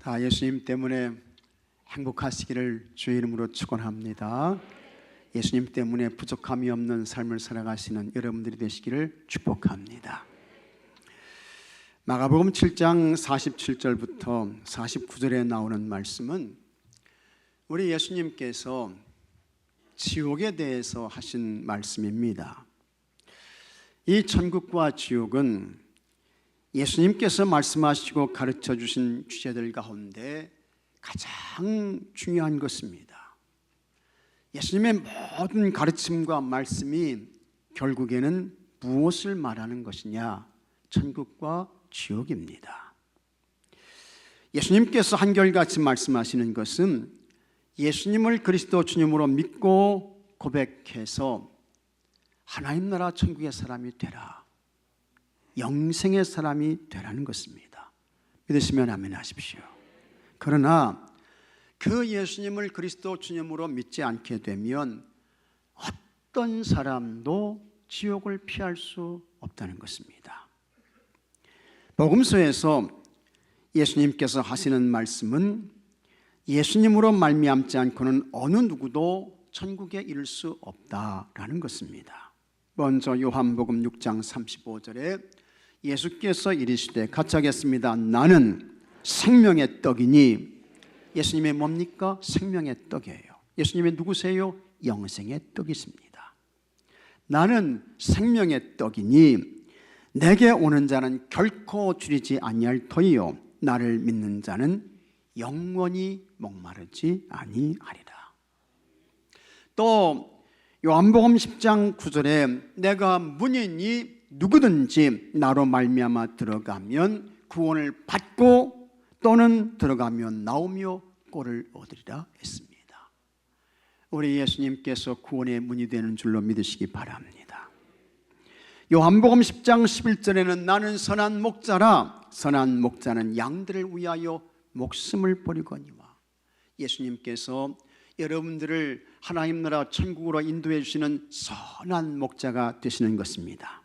다 예수님 때문에 행복하시기를 주의 이름으로 축원합니다. 예수님 때문에 부족함이 없는 삶을 살아가시는 여러분들이 되시기를 축복합니다. 마가복음 7장 47절부터 49절에 나오는 말씀은 우리 예수님께서 지옥에 대해서 하신 말씀입니다. 이 천국과 지옥은 예수님께서 말씀하시고 가르쳐 주신 주제들 가운데 가장 중요한 것입니다. 예수님의 모든 가르침과 말씀이 결국에는 무엇을 말하는 것이냐? 천국과 지옥입니다. 예수님께서 한결같이 말씀하시는 것은 예수님을 그리스도 주님으로 믿고 고백해서 하나님 나라 천국의 사람이 되라, 영생의 사람이 되라는 것입니다. 믿으시면 아멘 하십시오. 그러나 그 예수님을 그리스도 주님으로 믿지 않게 되면 어떤 사람도 지옥을 피할 수 없다는 것입니다. 복음서에서 예수님께서 하시는 말씀은 예수님으로 말미암지 않고는 어느 누구도 천국에 이를 수 없다라는 것입니다. 먼저 요한복음 6장 35절에 예수께서 이르시되 같이 하겠습니다. 나는 생명의 떡이니, 예수님의 뭡니까? 생명의 떡이에요. 예수님의 누구세요? 영생의 떡이십니다. 나는 생명의 떡이니 내게 오는 자는 결코 줄이지 아니할 터이요 나를 믿는 자는 영원히 목마르지 아니하리라. 또 요한복음 10장 9절에 내가 문이니 누구든지 나로 말미암아 들어가면 구원을 받고 또는 들어가면 나오며 꼴을 얻으리라 했습니다. 우리 예수님께서 구원의 문이 되는 줄로 믿으시기 바랍니다. 요한복음 10장 11절에는 나는 선한 목자라, 선한 목자는 양들을 위하여 목숨을 버리거니와, 예수님께서 여러분들을 하나님 나라 천국으로 인도해 주시는 선한 목자가 되시는 것입니다.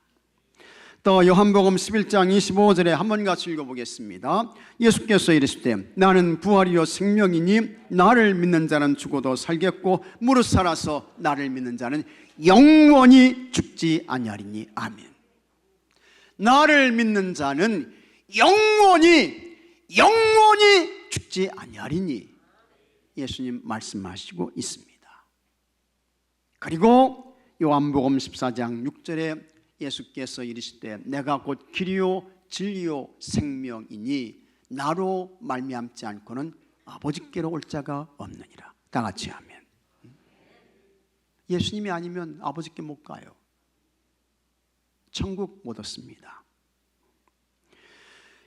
또 요한복음 11장 25절에 한번 같이 읽어보겠습니다. 예수께서 이르시되 나는 부활이요 생명이니 나를 믿는 자는 죽어도 살겠고 무릇 살아서 나를 믿는 자는 영원히 죽지 아니하리니. 아멘. 나를 믿는 자는 영원히 죽지 아니하리니 예수님 말씀하시고 있습니다. 그리고 요한복음 14장 6절에 예수께서 이르시되 내가 곧 길이요 진리요 생명이니 나로 말미암지 않고는 아버지께로 올 자가 없느니라. 다 같이 아멘. 예수님이 아니면 아버지께 못 가요. 천국 못 얻습니다.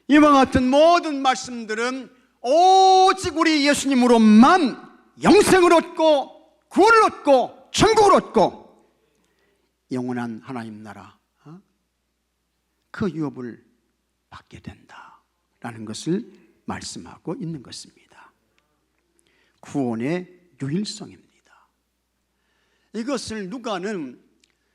이와 같은 모든 말씀들은 오직 우리 예수님으로만 영생을 얻고 구원을 얻고 천국을 얻고 영원한 하나님 나라 그 유업을 받게 된다라는 것을 말씀하고 있는 것입니다. 구원의 유일성입니다. 이것을 누가는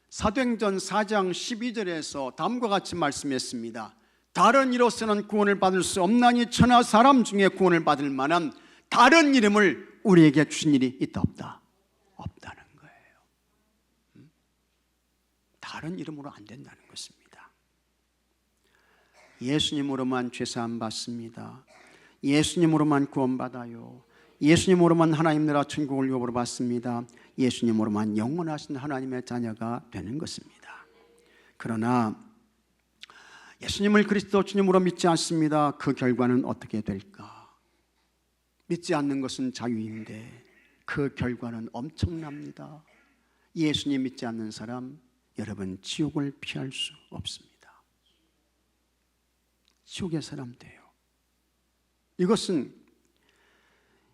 사도행전 4장 12절에서 다음과 같이 말씀했습니다. 다른 이로서는 구원을 받을 수 없나니 천하 사람 중에 구원을 받을 만한 다른 이름을 우리에게 주신 일이 있다 없다? 없다는 거예요. 다른 이름으로 안 된다는 것입니다. 예수님으로만 죄사함 받습니다. 예수님으로만 구원받아요. 예수님으로만 하나님 나라 천국을 유업으로 받습니다. 예수님으로만 영원하신 하나님의 자녀가 되는 것입니다. 그러나 예수님을 그리스도 주님으로 믿지 않습니다. 그 결과는 어떻게 될까? 믿지 않는 것은 자유인데 그 결과는 엄청납니다. 예수님 믿지 않는 사람, 여러분 지옥을 피할 수 없습니다. 지옥의 사람 돼요. 이것은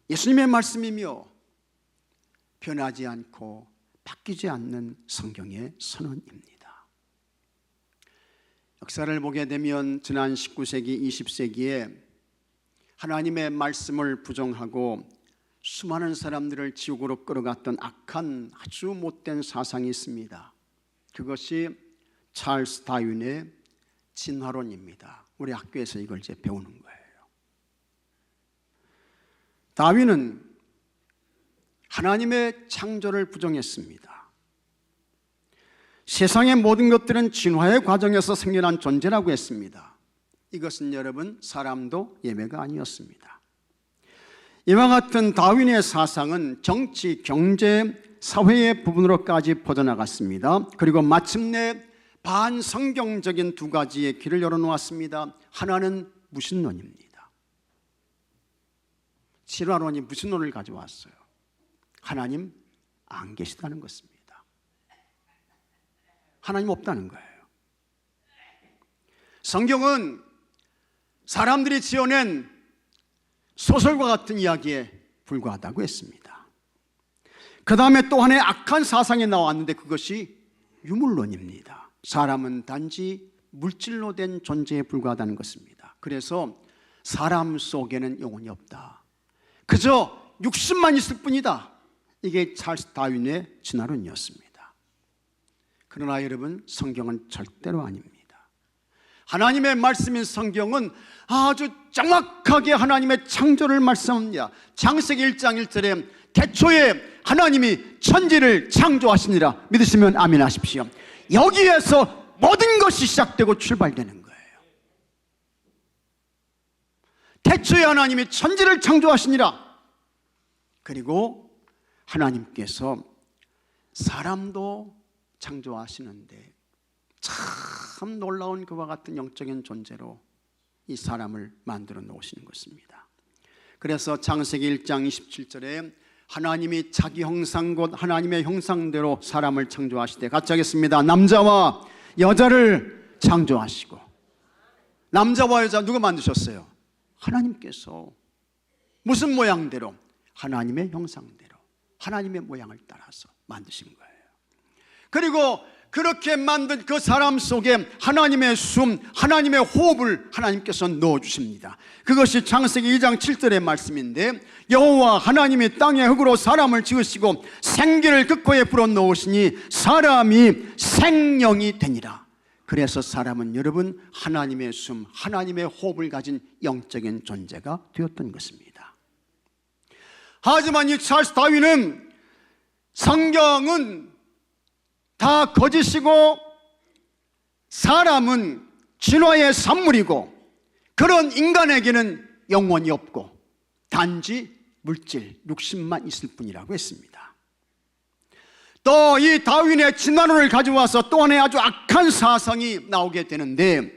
예수님의 말씀이며 변하지 않고 바뀌지 않는 성경의 선언입니다. 역사를 보게 되면 지난 19세기, 20세기에 하나님의 말씀을 부정하고 수많은 사람들을 지옥으로 끌어갔던 악한 아주 못된 사상이 있습니다. 그것이 찰스 진화론입니다. 우리 학교에서 이걸 이제 배우는 거예요. 다윈은 하나님의 창조를 부정했습니다. 세상의 모든 것들은 진화의 과정에서 생겨난 존재라고 했습니다. 이것은 여러분 사람도 예외가 아니었습니다. 이와 같은 다윈의 사상은 정치, 경제, 사회의 부분으로까지 퍼져나갔습니다. 그리고 마침내 반성경적인 두 가지의 길을 열어놓았습니다. 하나는 무신론입니다. 실화론이 무신론을 가져왔어요. 하나님 안 계시다는 것입니다. 하나님 없다는 거예요. 성경은 사람들이 지어낸 소설과 같은 이야기에 불과하다고 했습니다. 그 다음에 또 하나의 악한 사상이 나왔는데 그것이 유물론입니다. 사람은 단지 물질로 된 존재에 불과하다는 것입니다. 그래서 사람 속에는 영혼이 없다. 그저 육신만 있을 뿐이다. 이게 찰스 다윈의 진화론이었습니다. 그러나 여러분, 성경은 절대로 아닙니다. 하나님의 말씀인 성경은 아주 정확하게 하나님의 창조를 말씀합니다. 창세기 1장 1절에 태초에 하나님이 천지를 창조하시니라 믿으시면 아멘 하십시오. 여기에서 모든 것이 시작되고 출발되는 거예요. 태초에 하나님이 천지를 창조하시니라. 그리고 하나님께서 사람도 창조하시는데 참 놀라운 그와 같은 영적인 존재로 이 사람을 만들어 놓으시는 것입니다. 그래서 창세기 1장 27절에 하나님이 자기 형상 곧 하나님의 형상대로 사람을 창조하시되 같이 하겠습니다. 남자와 여자를 창조하시고. 남자와 여자 누가 만드셨어요? 하나님께서. 무슨 모양대로? 하나님의 형상대로, 하나님의 모양을 따라서 만드신 거예요. 그리고 그렇게 만든 그 사람 속에 하나님의 숨, 하나님의 호흡을 하나님께서 넣어주십니다. 그것이 창세기 2장 7절의 말씀인데 여호와 하나님이 땅의 흙으로 사람을 지으시고 생기를 그 코에 불어넣으시니 사람이 생명이 되니라. 그래서 사람은 여러분 하나님의 숨, 하나님의 호흡을 가진 영적인 존재가 되었던 것입니다. 하지만 이 찰스 다윈은 성경은 다 거짓이고 사람은 진화의 산물이고 그런 인간에게는 영혼이 없고 단지 물질, 육신만 있을 뿐이라고 했습니다. 또 이 다윈의 진화론을 가져와서 또 하나의 아주 악한 사상이 나오게 되는데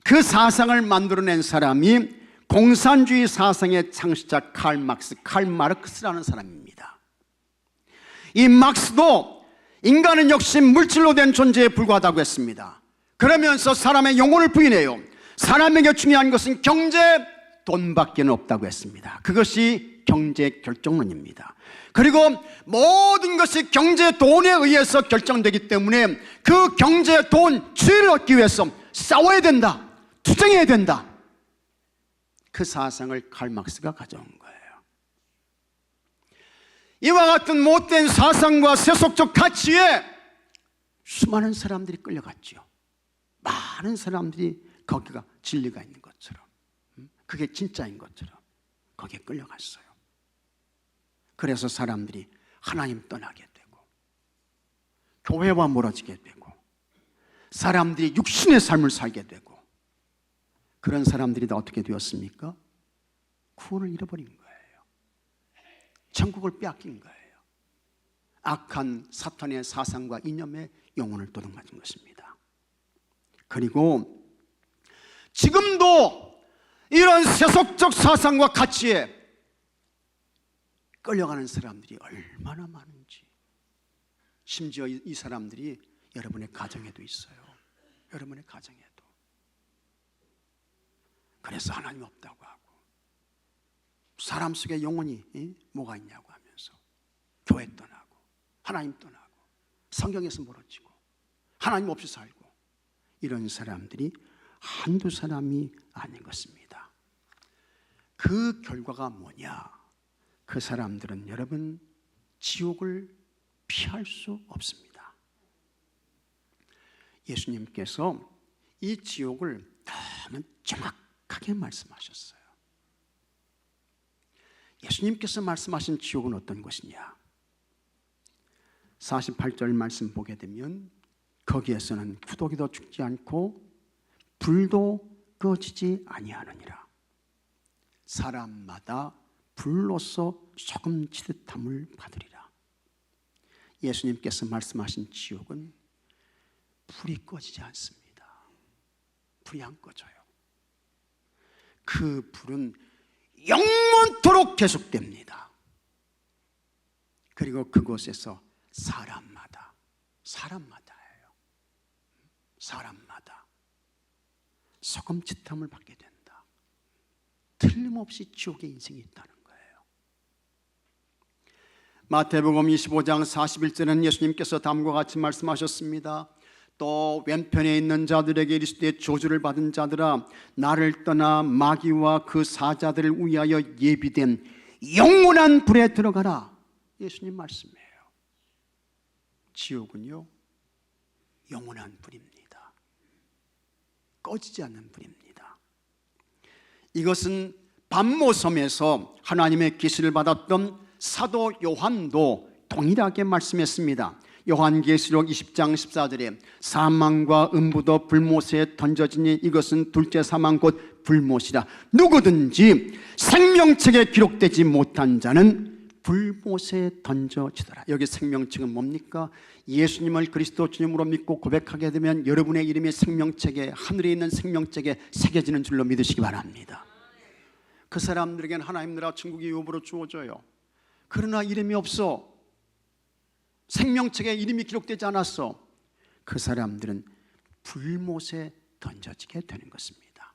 그 사상을 만들어낸 사람이 공산주의 사상의 창시자 칼 마르크스라는 사람입니다. 이 막스도 인간은 역시 물질로 된 존재에 불과하다고 했습니다. 그러면서 사람의 영혼을 부인해요. 사람에게 중요한 것은 경제, 돈밖에 없다고 했습니다. 그것이 경제 결정론입니다. 그리고 모든 것이 경제, 돈에 의해서 결정되기 때문에 그 경제, 돈, 지위를 얻기 위해서 싸워야 된다, 투쟁해야 된다. 그 사상을 칼 막스가 가져온 거예요. 이와 같은 못된 사상과 세속적 가치에 수많은 사람들이 끌려갔죠. 많은 사람들이 거기가 진리가 있는 것처럼, 그게 진짜인 것처럼 거기에 끌려갔어요. 그래서 사람들이 하나님 떠나게 되고 교회와 멀어지게 되고 사람들이 육신의 삶을 살게 되고 그런 사람들이 다 어떻게 되었습니까? 구원을 잃어버린 거예요. 천국을 빼앗긴 거예요. 악한 사탄의 사상과 이념에 영혼을 도둑맞은 것입니다. 그리고 지금도 이런 세속적 사상과 가치에 끌려가는 사람들이 얼마나 많은지, 심지어 이 사람들이 여러분의 가정에도 있어요. 여러분의 가정에도. 그래서 하나님 없다고 하고 사람 속에 영혼이 뭐가 있냐고 하면서 교회 떠나고 하나님 떠나고 성경에서 멀어지고 하나님 없이 살고 이런 사람들이 한두 사람이 아닌 것입니다. 그 결과가 뭐냐? 그 사람들은 여러분 지옥을 피할 수 없습니다. 예수님께서 이 지옥을 너무 정확하게 말씀하셨어요. 예수님께서 말씀하신 지옥은 어떤 것이냐? 48절 말씀 보게 되면 거기에서는 구더기도 죽지 않고 불도 꺼지지 아니하느니라. 사람마다 불로서 소금 치듯함을 받으리라. 예수님께서 말씀하신 지옥은 불이 꺼지지 않습니다. 불이 안 꺼져요. 그 불은 영원토록 계속됩니다. 그리고 그곳에서 사람마다 소금치탐을 받게 된다. 틀림없이 지옥의 인생이 있다는 거예요. 마태복음 25장 41절은 예수님께서 다음과 같이 말씀하셨습니다. 또 왼편에 있는 자들에게 이르시되 저주를 받은 자들아, 나를 떠나 마귀와 그 사자들을 위하여 예비된 영원한 불에 들어가라. 예수님 말씀이에요. 지옥은요, 영원한 불입니다. 꺼지지 않는 불입니다. 이것은 반모섬에서 하나님의 계시를 받았던 사도 요한도 동일하게 말씀했습니다. 요한계시록 20장 14절에 사망과 음부도 불못에 던져지니 이것은 둘째 사망 곧 불못이라. 누구든지 생명책에 기록되지 못한 자는 불못에 던져지더라. 여기 생명책은 뭡니까? 예수님을 그리스도 주님으로 믿고 고백하게 되면 여러분의 이름이 생명책에, 하늘에 있는 생명책에 새겨지는 줄로 믿으시기 바랍니다. 그 사람들에게는 하나님 나라 천국이 유업으로 주어져요. 그러나 이름이 없어, 생명책에 이름이 기록되지 않았어, 그 사람들은 불못에 던져지게 되는 것입니다.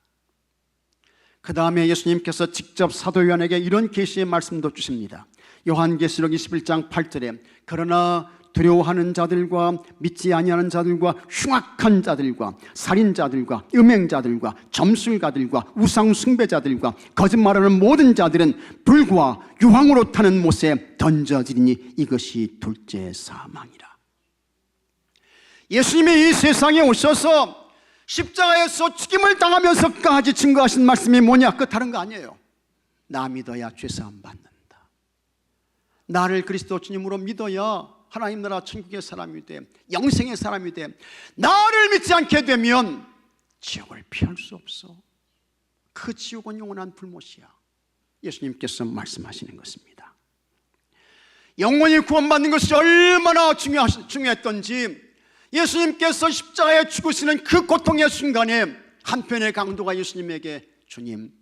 그 다음에 예수님께서 직접 사도 요한에게 이런 계시의 말씀도 주십니다. 요한계시록 21장 8절에 그러나 두려워하는 자들과 믿지 아니하는 자들과 흉악한 자들과 살인자들과 음행자들과 점술가들과 우상 숭배자들과 거짓말하는 모든 자들은 불과 유황으로 타는 못에 던져지리니 이것이 둘째 사망이라. 예수님이 이 세상에 오셔서 십자가에서 죽임을 당하면서까지 증거하신 말씀이 뭐냐? 그 다른 거 아니에요. 나 믿어야 죄사함 받는다. 나를 그리스도 주님으로 믿어야 하나님 나라 천국의 사람이 돼, 영생의 사람이 돼. 나를 믿지 않게 되면 지옥을 피할 수 없어. 그 지옥은 영원한 불못이야. 예수님께서 말씀하시는 것입니다. 영원히 구원받는 것이 얼마나 중요했던지 예수님께서 십자가에 죽으시는 그 고통의 순간에 한편의 강도가 예수님에게 주님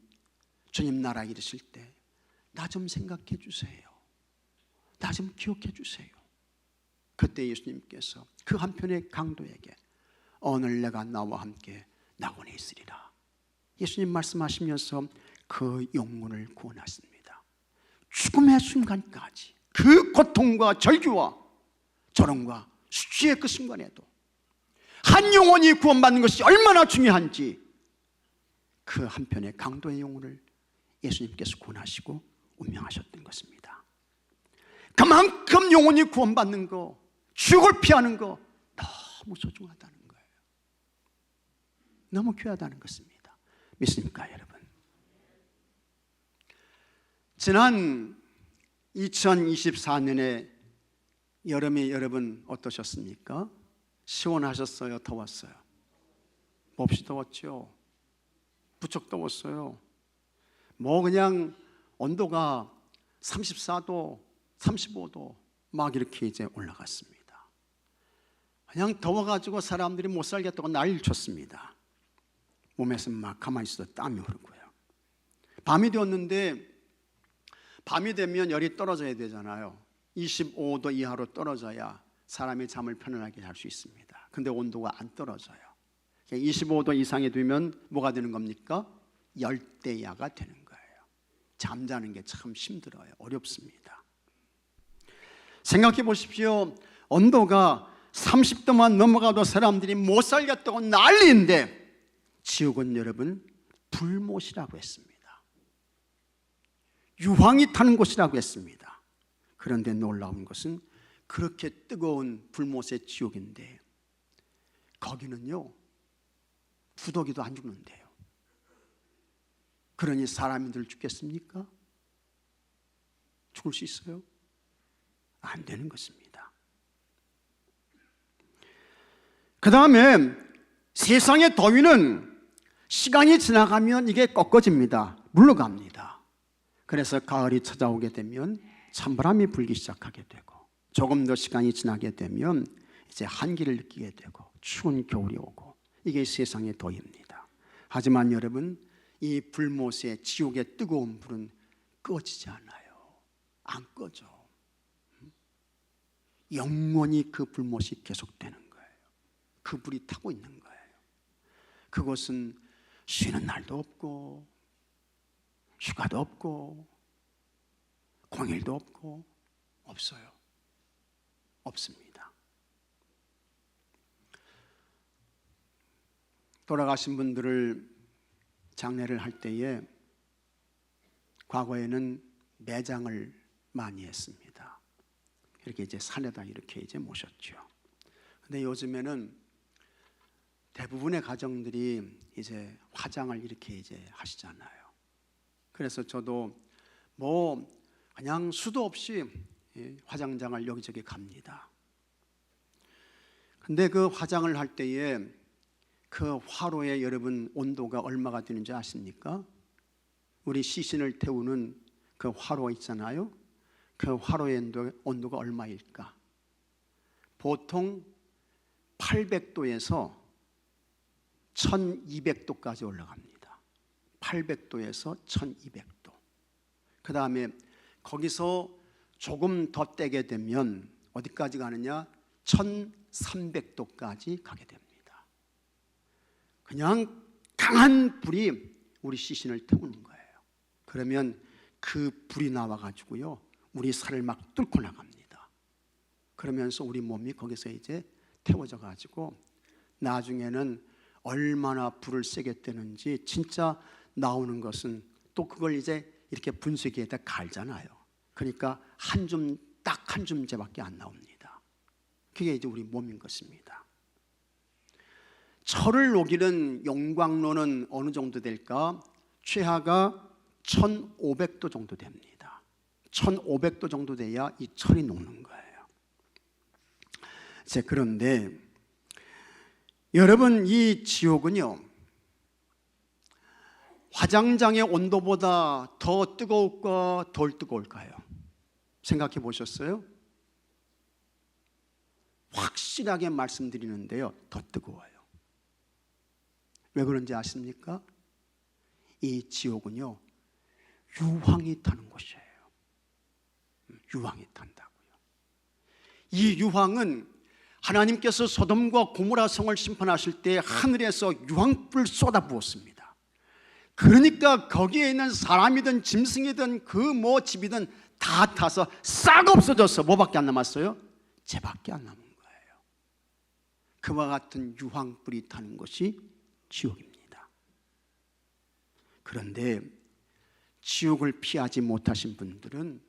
나라 이르실 때 나 좀 생각해 주세요. 나 좀 기억해 주세요. 그때 예수님께서 그 한편의 강도에게 오늘 내가 나와 함께 낙원에 있으리라. 예수님 말씀하시면서 그 영혼을 구원하십니다. 죽음의 순간까지 그 고통과 절규와 절언과 수치의 그 순간에도 한 영혼이 구원받는 것이 얼마나 중요한지 그 한편의 강도의 영혼을 예수님께서 구원하시고 운명하셨던 것입니다. 그만큼 영혼이 구원받는 거, 지옥을 피하는 거 너무 소중하다는 거예요. 너무 귀하다는 것입니다. 믿습니까 여러분? 지난 2024년에 여름이 여러분 어떠셨습니까? 시원하셨어요? 더웠어요? 몹시 더웠죠? 부쩍 더웠어요. 뭐 그냥 온도가 34도 35도 막 이렇게 이제 올라갔습니다. 그냥 더워가지고 사람들이 못 살겠다고 난리를 쳤습니다. 몸에서 막 가만히 있어도 땀이 흐르고요. 밤이 되었는데 밤이 되면 열이 떨어져야 되잖아요. 25도 이하로 떨어져야 사람이 잠을 편안하게 잘 수 있습니다. 근데 온도가 안 떨어져요. 25도 이상이 되면 뭐가 되는 겁니까? 열대야가 되는 거예요. 잠자는 게 참 힘들어요. 어렵습니다. 생각해 보십시오. 온도가 30도만 넘어가도 사람들이 못 살겠다고 난리인데 지옥은 여러분 불못이라고 했습니다. 유황이 타는 곳이라고 했습니다. 그런데 놀라운 것은 그렇게 뜨거운 불못의 지옥인데 거기는요 구더기도 안 죽는데요. 그러니 사람들 죽겠습니까? 죽을 수 있어요? 안 되는 것입니다. 그 다음에 세상의 더위는 시간이 지나가면 이게 꺾어집니다. 물러갑니다. 그래서 가을이 찾아오게 되면 찬바람이 불기 시작하게 되고, 조금 더 시간이 지나게 되면 이제 한기를 느끼게 되고 추운 겨울이 오고, 이게 세상의 더위입니다. 하지만 여러분, 이 불못의 지옥의 뜨거운 불은 꺼지지 않아요. 안 꺼져. 영원히 그 불못이 계속되는 거예요. 그 불이 타고 있는 거예요. 그것은 쉬는 날도 없고 휴가도 없고 공휴일도 없고 없어요. 없습니다. 돌아가신 분들을 장례를 할 때에 과거에는 매장을 많이 했습니다. 이렇게 이제 산에다 이렇게 이제 모셨죠. 근데 요즘에는 대부분의 가정들이 이제 화장을 이렇게 이제 하시잖아요. 그래서 저도 뭐 그냥 수도 없이 화장장을 여기저기 갑니다. 근데 그 화장을 할 때에 그 화로에 여러분 온도가 얼마가 되는지 아십니까? 우리 시신을 태우는 그 화로 있잖아요. 그 화로의 온도가 얼마일까? 보통 800도에서 1200도까지 올라갑니다. 800도에서 1200도. 그 다음에 거기서 조금 더 떼게 되면 어디까지 가느냐? 1300도까지 가게 됩니다. 그냥 강한 불이 우리 시신을 태우는 거예요. 그러면 그 불이 나와가지고요, 우리 살을 막 뚫고 나갑니다. 그러면서 우리 몸이 거기서 이제 태워져 가지고 나중에는 얼마나 불을 세게 떼는지 진짜 나오는 것은 또 그걸 이제 이렇게 분쇄기에다 갈잖아요. 그러니까 딱 한 줌째밖에 안 나옵니다. 그게 이제 우리 몸인 것입니다. 철을 녹이는 용광로는 어느 정도 될까? 최하가 1500도 정도 됩니다. 1500도 정도 돼야 이 철이 녹는 거예요. 그런데 여러분, 이 지옥은요, 화장장의 온도보다 더 뜨거울까 덜 뜨거울까요? 생각해 보셨어요? 확실하게 말씀드리는데요, 더 뜨거워요. 왜 그런지 아십니까? 이 지옥은요, 유황이 타는 곳이에요. 유황이 탄다고요. 이 유황은 하나님께서 소돔과 고모라 성을 심판하실 때 하늘에서 유황불을 쏟아부었습니다. 그러니까 거기에 있는 사람이든 짐승이든 그 뭐 집이든 다 타서 싹 없어져서 뭐밖에 안 남았어요? 재밖에 안 남은 거예요. 그와 같은 유황불이 타는 것이 지옥입니다. 그런데 지옥을 피하지 못하신 분들은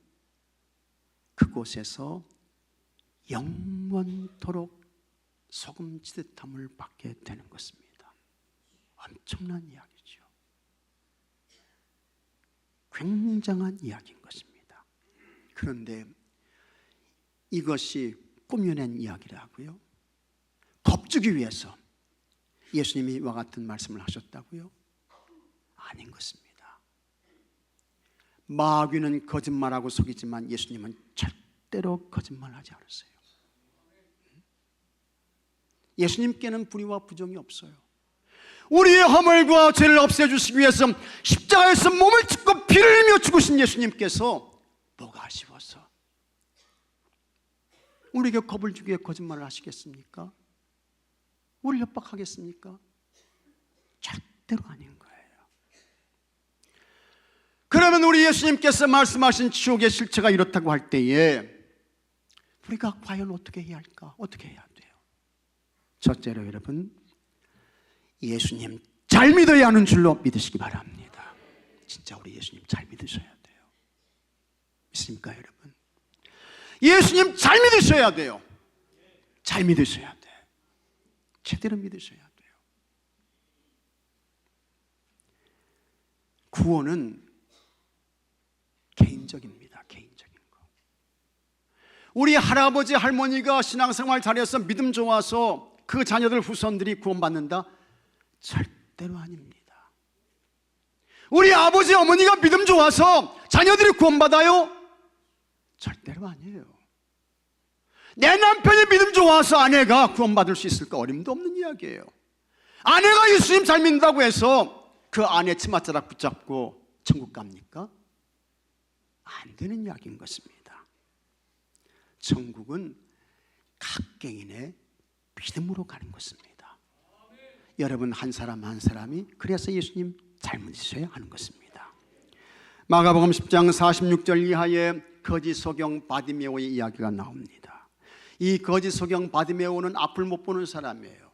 그곳에서 영원토록 소금지듯함을 받게 되는 것입니다. 엄청난 이야기죠. 굉장한 이야기인 것입니다. 그런데 이것이 꾸며낸 이야기라고요? 겁주기 위해서 예수님이 이와 같은 말씀을 하셨다고요? 아닌 것입니다. 마귀는 거짓말하고 속이지만 예수님은 절대로 거짓말하지 않으세요. 예수님께는 불의와 부정이 없어요. 우리의 허물과 죄를 없애주시기 위해서 십자가에서 몸을 찢고 피를 흘려 죽으신 예수님께서 뭐가 아쉬워서 우리에게 겁을 주기 위해 거짓말을 하시겠습니까? 우리를 협박하겠습니까? 절대로 아닌 거예요. 그러면 우리 예수님께서 말씀하신 지옥의 실체가 이렇다고 할 때에 우리가 과연 어떻게 해야 할까? 어떻게 해야 돼요? 첫째로 여러분, 예수님 잘 믿어야 하는 줄로 믿으시기 바랍니다. 진짜 우리 예수님 잘 믿으셔야 돼요. 믿습니까 여러분? 예수님 잘 믿으셔야 돼요. 잘 믿으셔야 돼. 제대로 믿으셔야 돼요. 구원은 개인적입니다. 개인적인 거. 우리 할아버지 할머니가 신앙생활 잘해서 믿음 좋아서 그 자녀들 후손들이 구원받는다? 절대로 아닙니다. 우리 아버지 어머니가 믿음 좋아서 자녀들이 구원받아요? 절대로 아니에요. 내 남편이 믿음 좋아서 아내가 구원받을 수 있을까? 어림도 없는 이야기예요. 아내가 예수님 잘 믿는다고 해서 그 아내 치맛자락 붙잡고 천국 갑니까? 안 되는 이야기인 것입니다. 천국은 각 개인의 믿음으로 가는 것입니다. 여러분 한 사람 한 사람이 그래서 예수님 잘 믿으셔야 하는 것입니다. 마가복음 10장 46절 이하에 거지 소경 바디메오의 이야기가 나옵니다. 이 거지 소경 바디메오는 앞을 못 보는 사람이에요.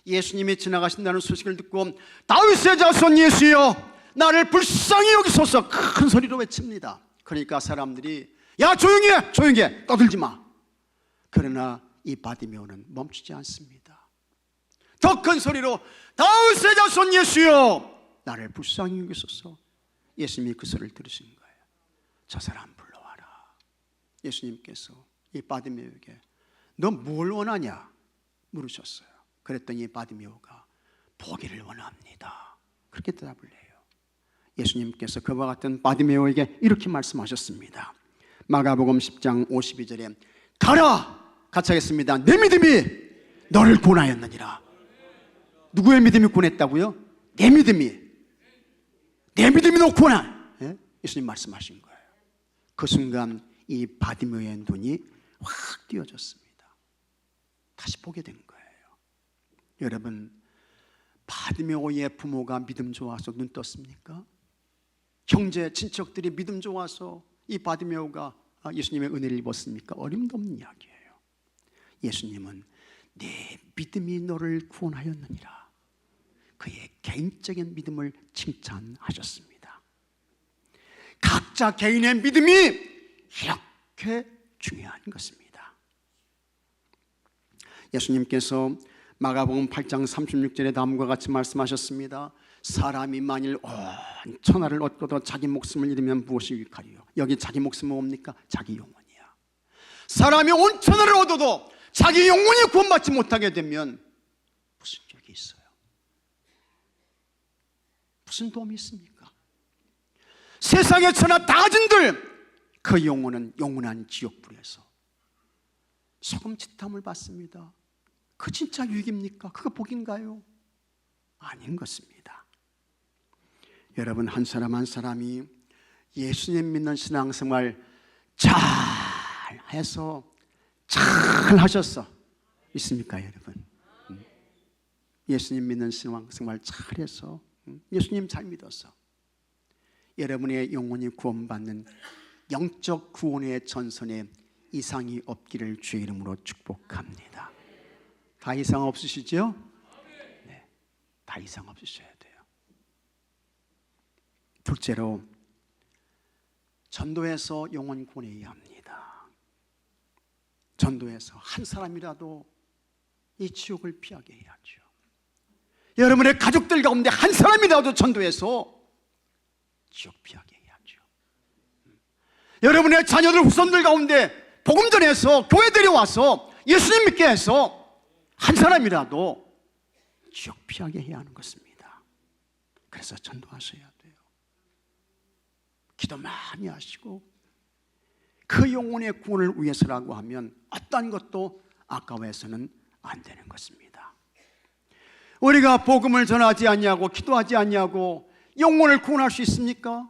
예수님이 지나가신다는 소식을 듣고 다윗의 자손 예수여 나를 불쌍히 여기소서 큰 소리로 외칩니다. 그러니까 사람들이 야 조용히 해 조용히 해 떠들지 마. 그러나 이 바디메오는 멈추지 않습니다. 더 큰 소리로 다윗의 자손 예수여 나를 불쌍히 여기소서. 예수님이 그 소리를 들으신 거예요. 저 사람 불러와라. 예수님께서 이 바디메오에게 너 뭘 원하냐 물으셨어요. 그랬더니 바디메오가 보기를 원합니다. 그렇게 대답을 해요. 예수님께서 그와 같은 바디메오에게 이렇게 말씀하셨습니다. 마가복음 10장 52절에 가라! 같이 하겠습니다. 내 믿음이 너를 구원하였느니라. 누구의 믿음이 구원했다고요? 내 믿음이 너 구원한. 예? 예수님 말씀하신 거예요. 그 순간 이 바디메오의 눈이 확 띄어졌습니다. 다시 보게 된 거예요. 여러분 바디메오의 부모가 믿음 좋아서 눈 떴습니까? 형제 친척들이 믿음 좋아서 이 바디메오가 예수님의 은혜를 입었습니까? 어림도 없는 이야기예요. 예수님은 내 믿음이 너를 구원하였느니라. 그의 개인적인 믿음을 칭찬하셨습니다. 각자 개인의 믿음이 이렇게 중요한 것입니다. 예수님께서 마가복음 8장 36절에 다음과 같이 말씀하셨습니다. 사람이 만일 온 천하를 얻고도 자기 목숨을 잃으면 무엇이 유익하리요? 여기 자기 목숨은 뭡니까? 자기 영혼이야. 사람이 온 천하를 얻어도 자기 영혼이 구원받지 못하게 되면 무슨 적이 있어요? 무슨 도움이 있습니까? 세상의 천하 다 가진들 그 영혼은 영원한 지옥불에서 소금치탐을 받습니다. 그 진짜 유익입니까? 그거 복인가요? 아닌 것입니다. 여러분 한 사람 한 사람이 예수님 믿는 신앙생활 잘 해서 잘 하셨어 있습니까 여러분? 예수님 믿는 신앙생활 잘 해서 예수님 잘 믿어서 여러분의 영혼이 구원받는 영적 구원의 전선에 이상이 없기를 주의 이름으로 축복합니다. 다 이상 없으시죠? 네, 다 이상 없으셔야 돼요. 둘째로 전도에서 영혼 구원해야 합니다. 전도에서 한 사람이라도 이 지옥을 피하게 해야죠. 여러분의 가족들 가운데 한 사람이라도 전도해서 지옥 피하게 해야죠. 여러분의 자녀들 후손들 가운데 복음 전해서 교회 데려와서 예수님 믿게 해서 한 사람이라도 지옥 피하게 해야 하는 것입니다. 그래서 전도하셔야 돼요. 기도 많이 하시고 그 영혼의 구원을 위해서라고 하면 어떤 것도 아까워해서는 안 되는 것입니다. 우리가 복음을 전하지 않냐고 기도하지 않냐고 영혼을 구원할 수 있습니까?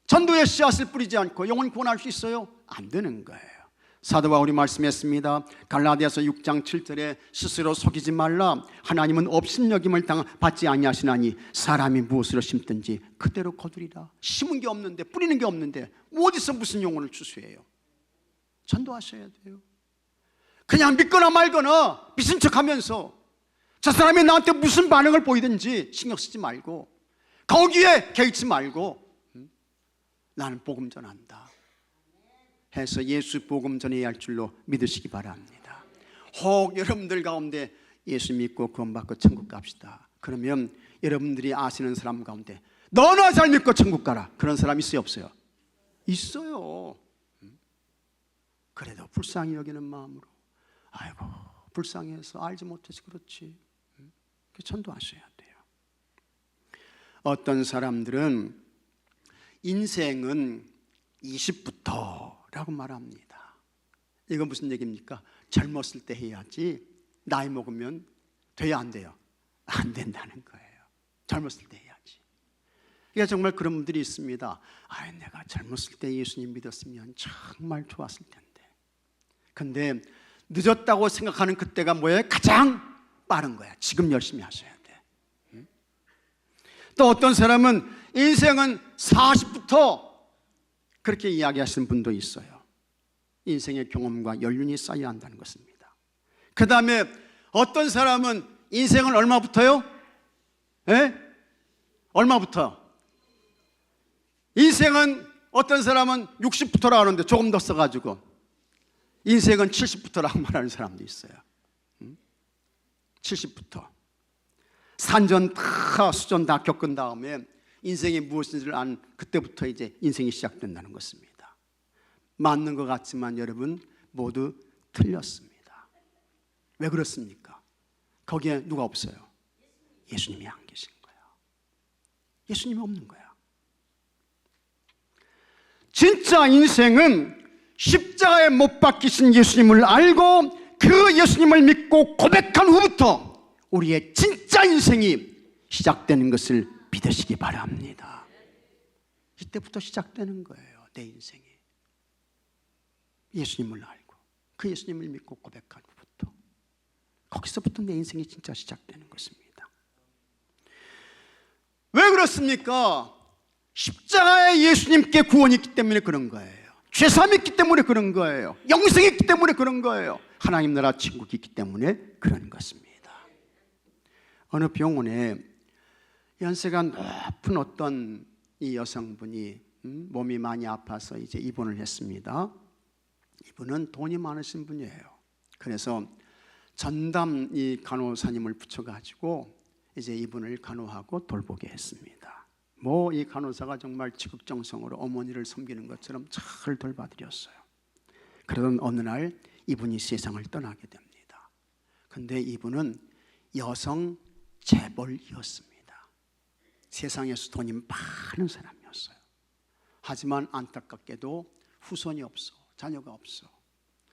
전도의 씨앗을 뿌리지 않고 영혼 구원할 수 있어요? 안 되는 거예요. 사도 바울이 말씀했습니다. 갈라디아서 6장 7절에 스스로 속이지 말라. 하나님은 업신여김을 받지 아니하시나니 사람이 무엇으로 심든지 그대로 거두리라. 심은 게 없는데 뿌리는 게 없는데 어디서 무슨 영혼을 추수해요? 전도하셔야 돼요. 그냥 믿거나 말거나 믿은 척하면서 저 사람이 나한테 무슨 반응을 보이든지 신경 쓰지 말고 거기에 개의치 말고 나는 복음 전한다 해서 예수 복음 전해야 할 줄로 믿으시기 바랍니다. 혹 여러분들 가운데 예수 믿고 구원받고 천국 갑시다. 그러면 여러분들이 아시는 사람 가운데 너나 잘 믿고 천국 가라 그런 사람 있어요 없어요? 있어요. 그래도 불쌍히 여기는 마음으로, 아이고 불쌍해서 알지 못해서 그렇지, 전도하셔야 돼요. 어떤 사람들은 인생은 20부터라고 말합니다. 이건 무슨 얘기입니까? 젊었을 때 해야지 나이 먹으면 돼야 안 돼요? 안 된다는 거예요. 젊었을 때 해야지. 그러니까 정말 그런 분들이 있습니다. 내가 젊었을 때 예수님 믿었으면 정말 좋았을 텐데. 근데 늦었다고 생각하는 그때가 뭐예요? 가장 빠른 거야. 지금 열심히 하셔야 돼. 또 어떤 사람은 인생은 40부터 그렇게 이야기하시는 분도 있어요. 인생의 경험과 연륜이 쌓여야 한다는 것입니다. 그 다음에 어떤 사람은 인생은 얼마부터요? 얼마부터? 인생은 어떤 사람은 60부터라고 하는데 조금 더 써가지고 인생은 70부터라고 말하는 사람도 있어요. 70부터. 산전 다 수전 다 겪은 다음에 인생이 무엇인지를 안 그때부터 이제 인생이 시작된다는 것입니다. 맞는 것 같지만 여러분 모두 틀렸습니다. 왜 그렇습니까? 거기에 누가 없어요? 예수님이 안 계신 거예요. 예수님이 없는 거야. 진짜 인생은 십자가에 못 박히신 예수님을 알고 그 예수님을 믿고 고백한 후부터 우리의 진짜 인생이 시작되는 것을 믿으시기 바랍니다. 이때부터 시작되는 거예요. 내 인생이. 예수님을 알고 그 예수님을 믿고 고백한 후부터, 거기서부터 내 인생이 진짜 시작되는 것입니다. 왜 그렇습니까? 십자가에 예수님께 구원이 있기 때문에 그런 거예요. 죄사함이 있기 때문에 그런 거예요. 영생이 있기 때문에 그런 거예요. 하나님 나라 천국이 있기 때문에 그런 것입니다. 어느 병원에 연세가 높은 어떤 이 여성분이 몸이 많이 아파서 이제 입원을 했습니다. 이분은 돈이 많으신 분이에요. 그래서 전담 이 간호사님을 붙여가지고 이제 이분을 간호하고 돌보게 했습니다. 이 간호사가 정말 지극정성으로 어머니를 섬기는 것처럼 잘 돌봐드렸어요. 그러던 어느 날 이분이 세상을 떠나게 됩니다. 근데 이분은 여성 재벌이었습니다. 세상에서 돈이 많은 사람이었어요. 하지만 안타깝게도 후손이 없어, 자녀가 없어.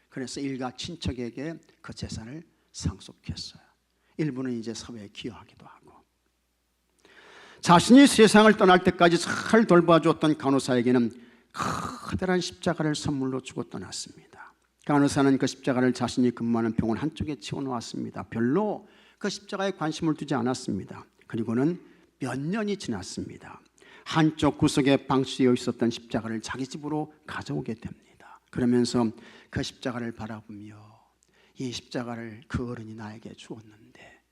그래서 일가 친척에게 그 재산을 상속했어요. 일부는 이제 사회에 기여하기도 하고. 자신이 세상을 떠날 때까지 잘 돌봐주었던 간호사에게는 커다란 십자가를 선물로 주고 떠났습니다. 간호사는 그 십자가를 자신이 근무하는 병원 한쪽에 치워놓았습니다. 별로 그 십자가에 관심을 두지 않았습니다. 그리고는 몇 년이 지났습니다. 한쪽 구석에 방치되어 있었던 십자가를 자기 집으로 가져오게 됩니다. 그러면서 그 십자가를 바라보며 이 십자가를 그 어른이 나에게 주었는데,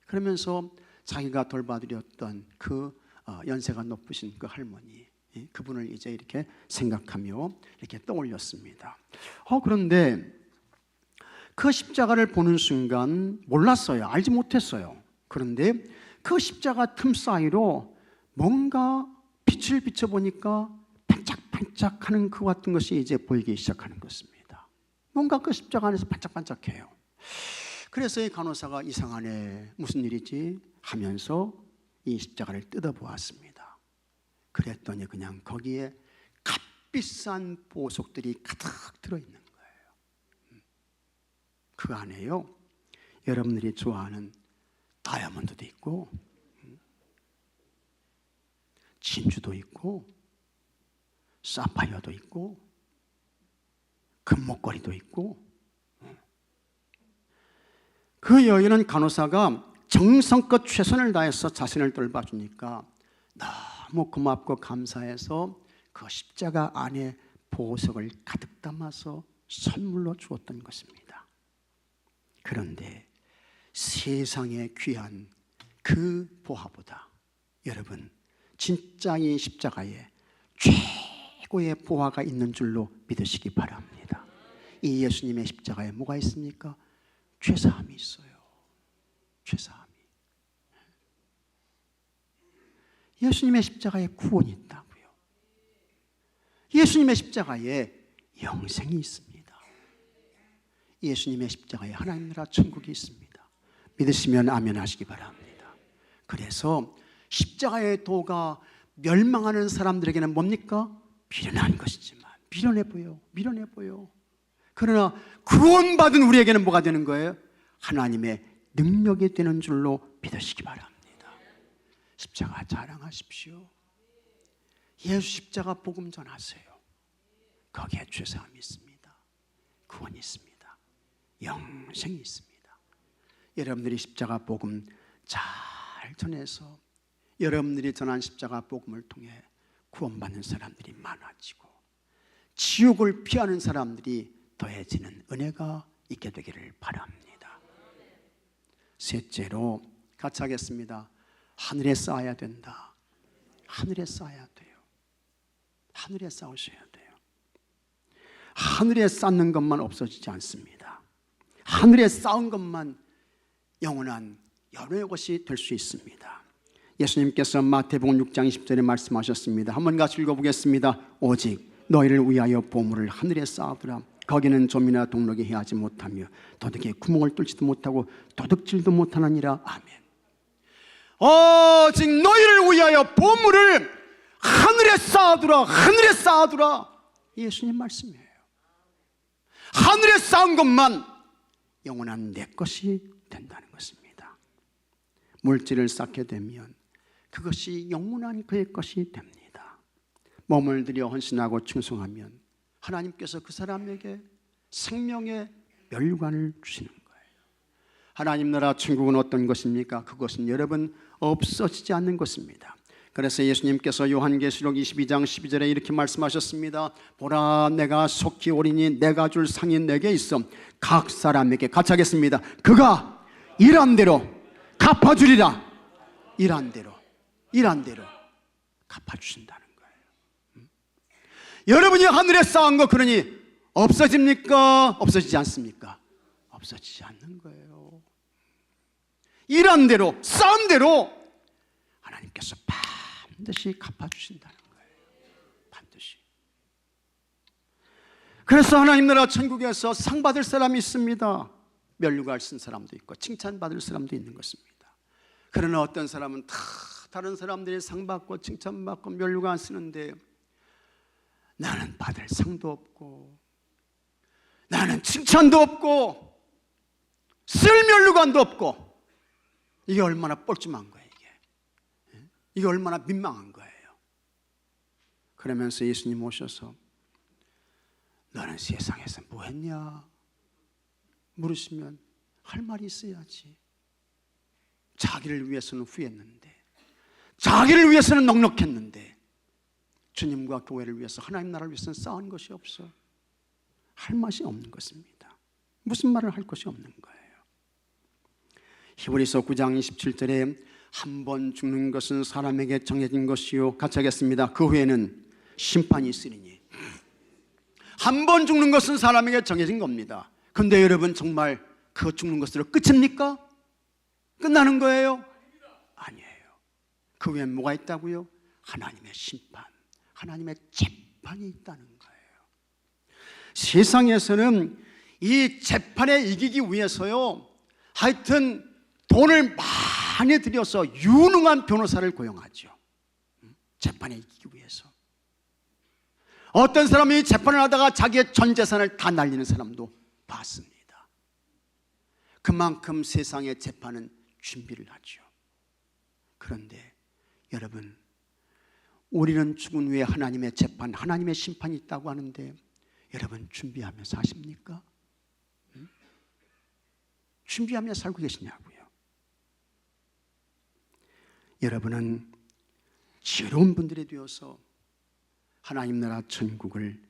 그러면서 자기가 돌봐드렸던 그 연세가 높으신 그 할머니, 그분을 이제 이렇게 생각하며 이렇게 떠올렸습니다. 그런데 그 십자가를 보는 순간 몰랐어요. 알지 못했어요. 그런데 그 십자가 틈 사이로 뭔가 빛을 비춰보니까 반짝반짝하는 그 같은 것이 이제 보이기 시작하는 것입니다. 뭔가 그 십자가 안에서 반짝반짝해요. 그래서 이 간호사가 이상하네, 무슨 일이지 하면서 이 십자가를 뜯어보았습니다. 그랬더니 그냥 거기에 값비싼 보석들이 가득 들어있는 거예요. 그 안에요, 여러분들이 좋아하는 다이아몬드도 있고 진주도 있고 사파이어도 있고 금목걸이도 있고. 그 여인은 간호사가 정성껏 최선을 다해서 자신을 돌봐주니까 너무 고맙고 감사해서 그 십자가 안에 보석을 가득 담아서 선물로 주었던 것입니다. 그런데 세상에 귀한 그 보화보다 여러분 진짜 이 십자가에 최고의 보화가 있는 줄로 믿으시기 바랍니다. 이 예수님의 십자가에 뭐가 있습니까? 죄사함이 있어요. 죄사함이. 예수님의 십자가에 구원이 있다고요. 예수님의 십자가에 영생이 있습니다. 예수님의 십자가에 하나님 나라 천국이 있습니다. 믿으시면 아멘 하시기 바랍니다. 그래서 십자가의 도가 멸망하는 사람들에게는 뭡니까? 미련한 것이지만 미련해 보여. 그러나 구원받은 우리에게는 뭐가 되는 거예요? 하나님의 능력이 되는 줄로 믿으시기 바랍니다. 십자가 자랑하십시오. 예수 십자가 복음 전하세요. 거기에 죄사함이 있습니다. 구원이 있습니다. 영생이 있습니다. 여러분들이 십자가 복음 잘 전해서 여러분들이 전한 십자가 복음을 통해 구원받는 사람들이 많아지고 지옥을 피하는 사람들이 더해지는 은혜가 있게 되기를 바랍니다. 셋째로 같이 하겠습니다. 하늘에 쌓아야 된다. 하늘에 쌓아야 돼요. 하늘에 쌓으셔야 돼요. 하늘에 쌓는 것만 없어지지 않습니다. 하늘에 쌓은 것만 영원한 여러 것이 될 수 있습니다. 예수님께서 마태복음 6장 20절에 말씀하셨습니다. 한번 같이 읽어보겠습니다. 오직 너희를 위하여 보물을 하늘에 쌓아두라. 거기는 좀이나 동록이 해하지 못하며 도둑이 구멍을 뚫지도 못하고 도둑질도 못하느니라. 아멘. 오직 너희를 위하여 보물을 하늘에 쌓아두라. 하늘에 쌓아두라. 예수님 말씀이에요. 하늘에 쌓은 것만 영원한 내 것이 된다는 것입니다. 물질을 쌓게 되면 그것이 영원한 그의 것이 됩니다. 몸을 들여 헌신하고 충성하면 하나님께서 그 사람에게 생명의 멸관을 주시는 거예요. 하나님 나라 천국은 어떤 것입니까? 그것은 여러분 없어지지 않는 것입니다. 그래서 예수님께서 요한계시록 22장 12절에 이렇게 말씀하셨습니다. 보라, 내가 속히 오리니 내가 줄 상이 내게 있어 각 사람에게 같이 하겠습니다. 그가 일한 대로 갚아주리라. 일한 대로 갚아주신다는 거예요. 여러분이 하늘에 쌓은 거 그러니 없어집니까? 없어지지 않습니까? 없어지지 않는 거예요. 일한 대로, 쌓은 대로 하나님께서 반드시 갚아주신다는 거예요. 반드시. 그래서 하나님 나라 천국에서 상 받을 사람이 있습니다. 면류관 쓴 사람도 있고 칭찬받을 사람도 있는 것입니다. 그러나 어떤 사람은 다른 사람들이 상 받고 칭찬받고 면류관 쓰는데 나는 받을 상도 없고 나는 칭찬도 없고 쓸 면류관도 없고 이게 얼마나 뻘쭘한 거예요. 이게 얼마나 민망한 거예요. 그러면서 예수님 오셔서 너는 세상에서 뭐 했냐 물으시면 할 말이 있어야지. 자기를 위해서는 후했는데 자기를 위해서는 넉넉했는데 주님과 교회를 위해서 하나님 나라를 위해서는 쌓은 것이 없어. 할 맛이 없는 것입니다. 무슨 말을 할 것이 없는 거예요. 히브리서 9장 27절에 한 번 죽는 것은 사람에게 정해진 것이요 같이 하겠습니다. 그 후에는 심판이 있으리니. 한 번 죽는 것은 사람에게 정해진 겁니다. 그런데 여러분 정말 그 죽는 것으로 끝입니까? 끝나는 거예요? 아니에요. 그 후엔 뭐가 있다고요? 하나님의 심판, 하나님의 재판이 있다는 거예요. 세상에서는 이 재판에 이기기 위해서요 하여튼 돈을 많이 들여서 유능한 변호사를 고용하죠. 재판에 이기기 위해서. 어떤 사람이 재판을 하다가 자기의 전 재산을 다 날리는 사람도 봤습니다. 그만큼 세상의 재판은 준비를 하죠. 그런데 여러분, 우리는 죽은 후에 하나님의 재판, 하나님의 심판이 있다고 하는데 여러분 준비하며 사십니까? 준비하며 살고 계시냐고요. 여러분은 지혜로운 분들이 되어서 하나님 나라 천국을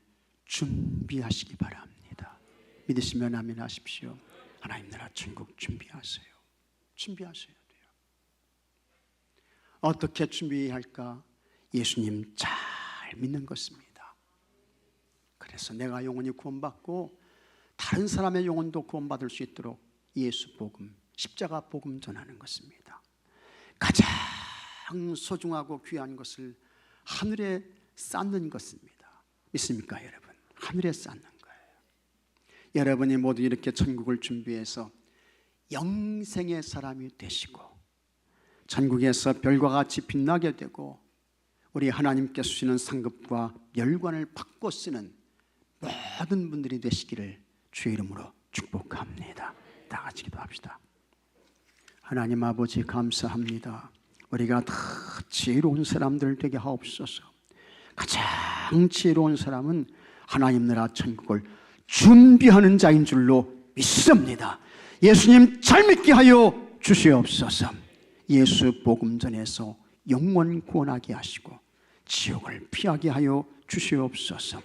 준비하시기 바랍니다. 믿으시면 아멘 하십시오. 하나님 나라 천국 준비하세요. 준비하셔야 돼요. 어떻게 준비할까? 예수님 잘 믿는 것입니다. 그래서 내가 영원히 구원받고 다른 사람의 영혼도 구원받을 수 있도록 예수 복음, 십자가 복음 전하는 것입니다. 가장 소중하고 귀한 것을 하늘에 쌓는 것입니다. 믿습니까 여러분? 하늘에 쌓는 거예요. 여러분이 모두 이렇게 천국을 준비해서 영생의 사람이 되시고 천국에서 별과 같이 빛나게 되고 우리 하나님께서 주시는 상급과 열관을 받고 쓰는 모든 분들이 되시기를 주의 이름으로 축복합니다. 다 같이 기도합시다. 하나님 아버지 감사합니다. 우리가 다 지혜로운 사람들 되게 하옵소서. 가장 지혜로운 사람은 하나님 나라 천국을 준비하는 자인 줄로 믿습니다. 예수님 잘 믿게 하여 주시옵소서. 예수 복음 전에서 영원 구원하게 하시고 지옥을 피하게 하여 주시옵소서.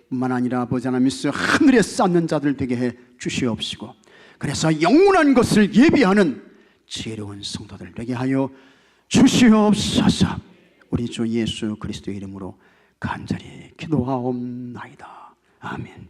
뿐만 아니라 아버지 하나님께서 하늘에 쌓는 자들 되게 해 주시옵시고 그래서 영원한 것을 예비하는 지혜로운 성도들 되게 하여 주시옵소서. 우리 주 예수 그리스도의 이름으로 간절히 기도하옵나이다. 아멘.